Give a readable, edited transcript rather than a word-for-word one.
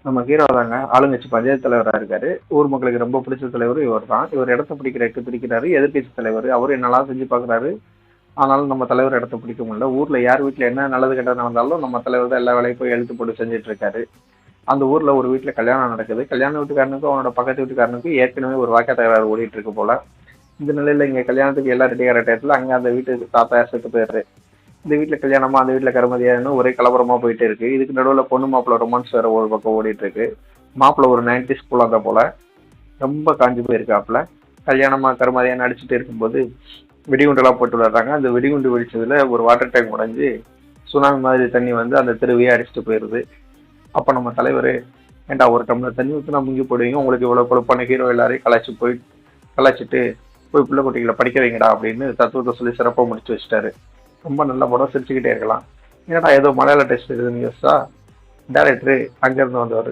நம்ம ஹீரோ தாங்க ஆளுங்கட்சி பஞ்சாயத்து தலைவரா இருக்காரு. ஊர் மக்களுக்கு ரொம்ப பிடிச்ச தலைவர் இவர் தான். இவர் இடத்த பிடிக்கிறதுக்கு பிடிக்கிறாரு. எதிர்க்கட்சி தலைவர் அவரு என்னெல்லாம் செஞ்சு பார்க்குறாரு. ஆனாலும் நம்ம தலைவர் இடத்த பிடிக்க முடியல. ஊர்ல யார் வீட்டுல என்ன நல்லது கெட்டது நடந்தாலும் நம்ம தலைவர் தான் எல்லா வேலையும் போய் எழுத்து போட்டு செஞ்சுட்டு இருக்காரு. அந்த ஊர்ல ஒரு வீட்டுல கல்யாணம் நடக்குது. கல்யாண வீட்டுக்காரனுக்கும் அவனோட பக்கத்து வீட்டுக்காரனுக்கும் ஏற்கனவே ஒரு வாக்கா தகராறு ஓடிட்டு இருக்கு போல. இந்த நிலையில இங்க கல்யாணத்துக்கு எல்லாம் ரெடி ஆகிற டயத்துல அங்க அந்த வீட்டுக்கு தாத்தா செத்து போயிடுறாரு. இந்த வீட்டுல கல்யாணமா அந்த வீட்டுல கருமதியான்னு ஒரே கலவரமா போயிட்டே இருக்கு. இதுக்கு நடுவுல பொண்ணு மாப்பிள்ள ரொமான்ஸ் வேற ஒரு பக்கம் ஓடிட்டு இருக்கு. மாப்பிள்ள ஒரு 90s குழந்தை போல ரொம்ப காஞ்சு போயிருக்காப்புல. கல்யாணமா கருமதியான்னு அடிச்சுட்டு இருக்கும்போது வெடிகுண்டெல்லாம் போட்டு விளையாடுறாங்க. அந்த வெடிகுண்டு வெடிச்சதுல ஒரு வாட்டர் டேங்க் உடைஞ்சு சுனாமி மாதிரி தண்ணி வந்து அந்த தெருவையே அடிச்சுட்டு போயிருது. அப்ப நம்ம தலைவர், ஏண்டா ஒரு டம்ளர் தண்ணி ஊற்றினா முங்கி போடுவீங்க, உங்களுக்கு இவ்வளவு கொழுப்பான ஹீரோ எல்லாரையும் கலாய்ச்சிட்டு போய் பிள்ளை குட்டிகளை படிக்க வைங்கடா அப்படின்னு தத்துவத்தை சொல்லி சிறப்பாக முடிச்சு வச்சுட்டாரு. ரொம்ப நல்ல படம், சிரிச்சுக்கிட்டே இருக்கலாம். ஏன்னா ஏதோ மலையாள டெஸ்ட் இருக்குதுன்னு யோசிச்சா டேரக்டரு அங்கிருந்து வந்தவர்.